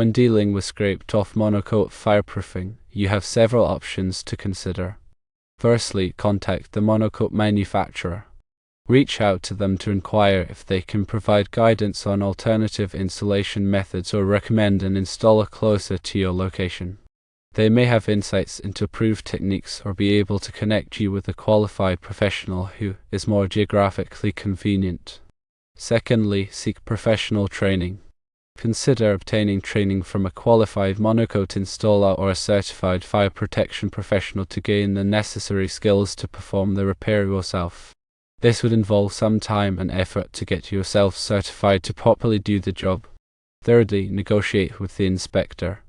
When dealing with scraped-off monocote fireproofing, you have several options to consider. Firstly, contact the monocote manufacturer. Reach out to them to inquire if they can provide guidance on alternative installation methods or recommend an installer closer to your location. They may have insights into approved techniques or be able to connect you with a qualified professional who is more geographically convenient. Secondly, seek professional training. Consider obtaining training from a qualified monocote installer or a certified fire protection professional to gain the necessary skills to perform the repair yourself. This would involve some time and effort to get yourself certified to properly do the job. Thirdly, negotiate with the inspector.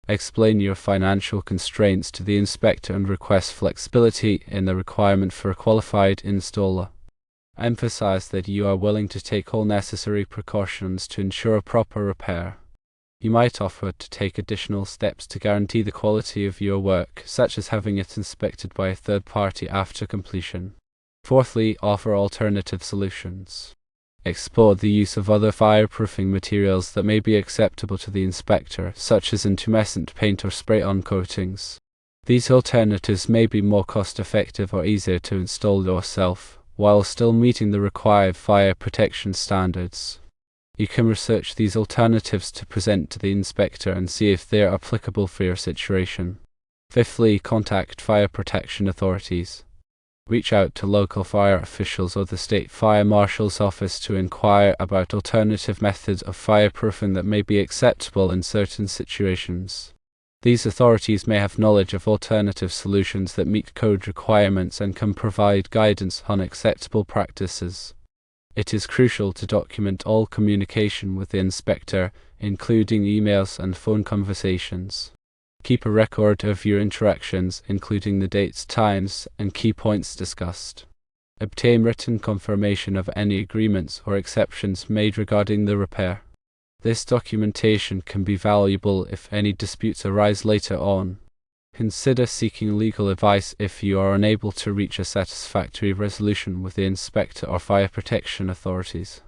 Explain your financial constraints to the inspector and request flexibility in the requirement for a qualified installer. Emphasize that you are willing to take all necessary precautions to ensure a proper repair. You might offer to take additional steps to guarantee the quality of your work, such as having it inspected by a third party after completion. Fourthly, offer alternative solutions. Explore the use of other fireproofing materials that may be acceptable to the inspector, such as intumescent paint or spray-on coatings. These alternatives may be more cost-effective or easier to install yourself, while still meeting the required fire protection standards. You can research these alternatives to present to the inspector and see if they are applicable for your situation. Fifthly, contact fire protection authorities. Reach out to local fire officials or the state fire marshal's office to inquire about alternative methods of fireproofing that may be acceptable in certain situations. These authorities may have knowledge of alternative solutions that meet code requirements and can provide guidance on acceptable practices. It is crucial to document all communication with the inspector, including emails and phone conversations. Keep a record of your interactions, including the dates, times, and key points discussed. Obtain written confirmation of any agreements or exceptions made regarding the repair. This documentation can be valuable if any disputes arise later on. Consider seeking legal advice if you are unable to reach a satisfactory resolution with the inspector or fire protection authorities.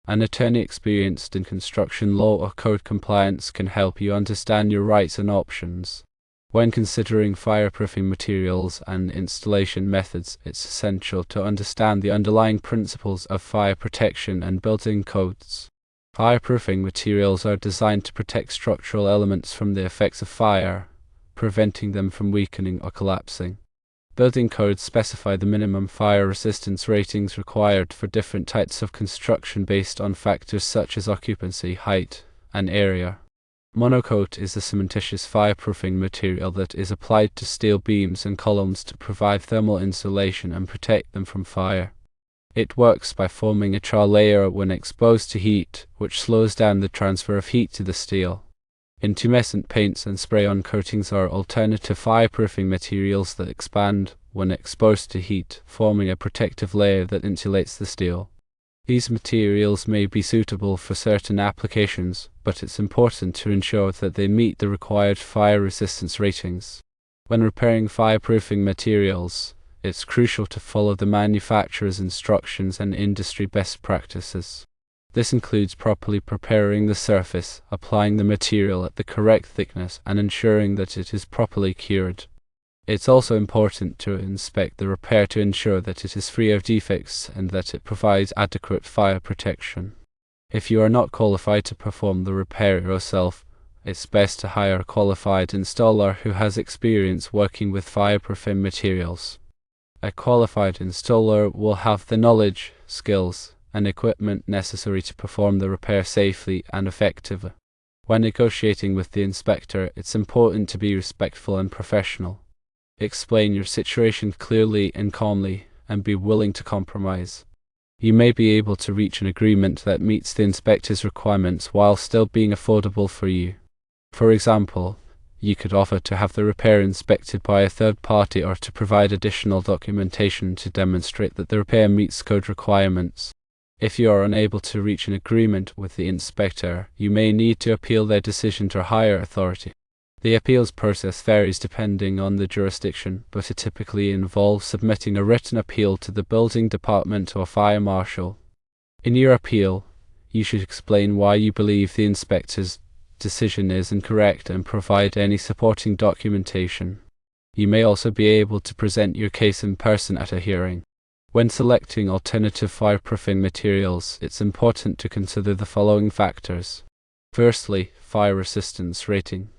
An attorney experienced in construction law or code compliance can help you understand your rights and options. When considering fireproofing materials and installation methods, it's essential to understand the underlying principles of fire protection and building codes. Fireproofing materials are designed to protect structural elements from the effects of fire, preventing them from weakening or collapsing. Building codes specify the minimum fire resistance ratings required for different types of construction based on factors such as occupancy, height, and area. Monocote is a cementitious fireproofing material that is applied to steel beams and columns to provide thermal insulation and protect them from fire. It works by forming a char layer when exposed to heat, which slows down the transfer of heat to the steel. Intumescent paints and spray-on coatings are alternative fireproofing materials that expand when exposed to heat, forming a protective layer that insulates the steel. These materials may be suitable for certain applications, but it's important to ensure that they meet the required fire resistance ratings. When repairing fireproofing materials, it's crucial to follow the manufacturer's instructions and industry best practices. This includes properly preparing the surface, applying the material at the correct thickness, and ensuring that it is properly cured. It's also important to inspect the repair to ensure that it is free of defects and that it provides adequate fire protection. If you are not qualified to perform the repair yourself, it's best to hire a qualified installer who has experience working with fireproofing materials. A qualified installer will have the knowledge, skills, and equipment necessary to perform the repair safely and effectively. When negotiating with the inspector, it's important to be respectful and professional. Explain your situation clearly and calmly, and be willing to compromise. You may be able to reach an agreement that meets the inspector's requirements while still being affordable for you. For example, you could offer to have the repair inspected by a third party or to provide additional documentation to demonstrate that the repair meets code requirements. If you are unable to reach an agreement with the inspector, you may need to appeal their decision to a higher authority. The appeals process varies depending on the jurisdiction, but it typically involves submitting a written appeal to the building department or fire marshal. In your appeal, you should explain why you believe the inspector's decision is incorrect and provide any supporting documentation. You may also be able to present your case in person at a hearing. When selecting alternative fireproofing materials, it's important to consider the following factors. Firstly, fire resistance rating.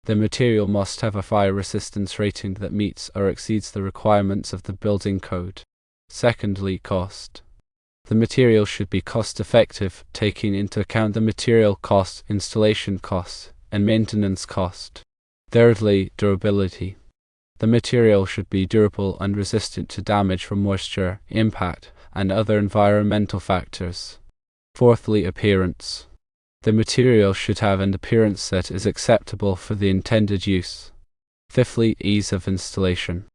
The material must have a fire resistance rating that meets or exceeds the requirements of the building code. Secondly, cost. The material should be cost-effective, taking into account the material cost, installation cost, and maintenance cost. Thirdly, durability. The material should be durable and resistant to damage from moisture, impact, and other environmental factors. Fourthly, appearance. The material should have an appearance that is acceptable for the intended use. Fifthly, ease of installation.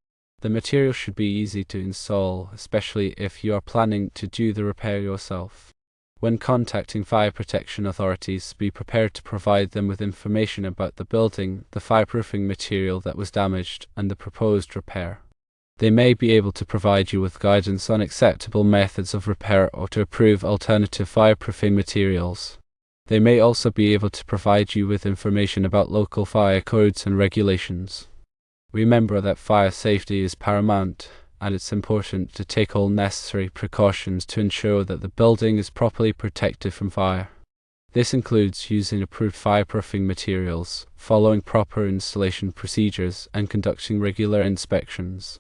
The material should be easy to install, especially if you are planning to do the repair yourself. When contacting fire protection authorities, be prepared to provide them with information about the building, the fireproofing material that was damaged, and the proposed repair. They may be able to provide you with guidance on acceptable methods of repair or to approve alternative fireproofing materials. They may also be able to provide you with information about local fire codes and regulations. Remember that fire safety is paramount, and it's important to take all necessary precautions to ensure that the building is properly protected from fire. This includes using approved fireproofing materials, following proper installation procedures, and conducting regular inspections.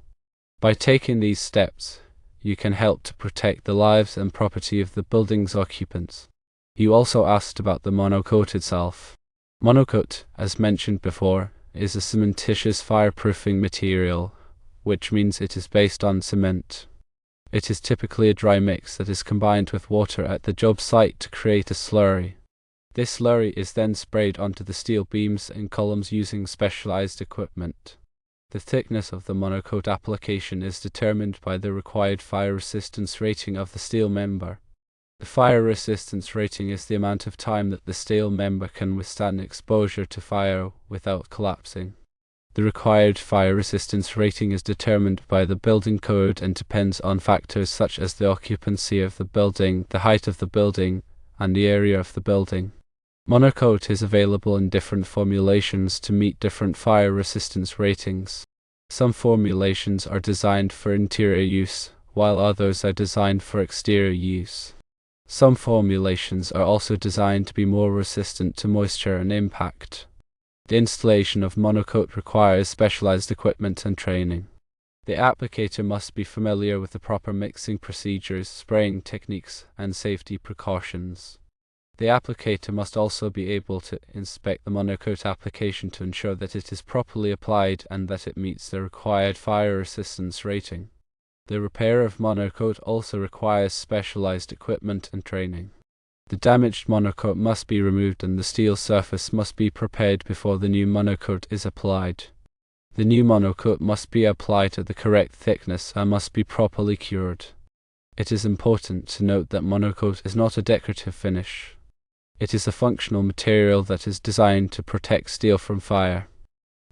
By taking these steps, you can help to protect the lives and property of the building's occupants. You also asked about the monocote itself. Monocote, as mentioned before, is a cementitious fireproofing material, which means it is based on cement. It is typically a dry mix that is combined with water at the job site to create a slurry. This slurry is then sprayed onto the steel beams and columns using specialized equipment. The thickness of the monocote application is determined by the required fire resistance rating of the steel member. The fire resistance rating is the amount of time that the steel member can withstand exposure to fire without collapsing. The required fire resistance rating is determined by the building code and depends on factors such as the occupancy of the building, the height of the building, and the area of the building. Monocote is available in different formulations to meet different fire resistance ratings. Some formulations are designed for interior use, while others are designed for exterior use. Some formulations are also designed to be more resistant to moisture and impact. The installation of monocote requires specialized equipment and training. The applicator must be familiar with the proper mixing procedures, spraying techniques, and safety precautions. The applicator must also be able to inspect the monocote application to ensure that it is properly applied and that it meets the required fire resistance rating. The repair of monocote also requires specialized equipment and training. The damaged monocote must be removed and the steel surface must be prepared before the new monocote is applied. The new monocote must be applied at the correct thickness and must be properly cured. It is important to note that monocote is not a decorative finish. It is a functional material that is designed to protect steel from fire.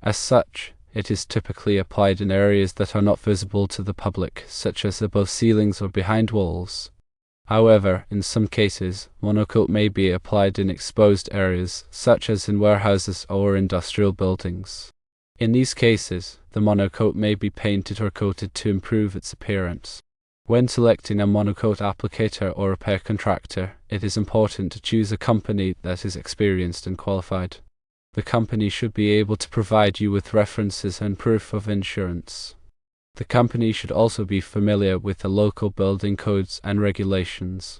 As such, it is typically applied in areas that are not visible to the public, such as above ceilings or behind walls. However, in some cases, monocote may be applied in exposed areas, such as in warehouses or industrial buildings. In these cases, the monocote may be painted or coated to improve its appearance. When selecting a monocote applicator or repair contractor, it is important to choose a company that is experienced and qualified. The company should be able to provide you with references and proof of insurance. The company should also be familiar with the local building codes and regulations.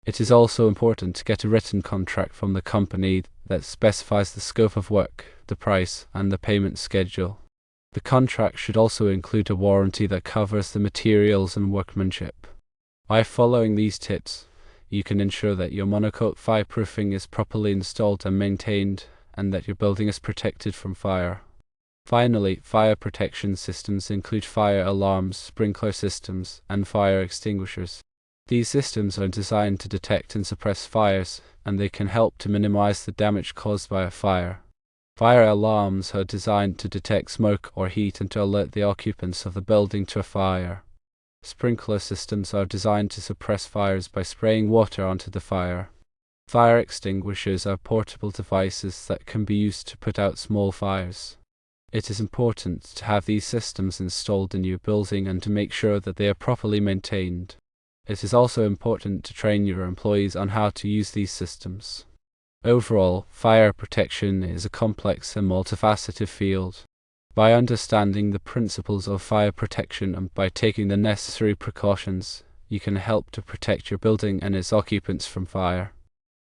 It is also important to get a written contract from the company that specifies the scope of work, the price, and the payment schedule. The contract should also include a warranty that covers the materials and workmanship. By following these tips, you can ensure that your monocote fireproofing is properly installed and maintained, and that your building is protected from fire. Finally, fire protection systems include fire alarms, sprinkler systems, and fire extinguishers. These systems are designed to detect and suppress fires, and they can help to minimize the damage caused by a fire. Fire alarms are designed to detect smoke or heat and to alert the occupants of the building to a fire. Sprinkler systems are designed to suppress fires by spraying water onto the fire. Fire extinguishers are portable devices that can be used to put out small fires. It is important to have these systems installed in your building and to make sure that they are properly maintained. It is also important to train your employees on how to use these systems. Overall, fire protection is a complex and multifaceted field. By understanding the principles of fire protection and by taking the necessary precautions, you can help to protect your building and its occupants from fire.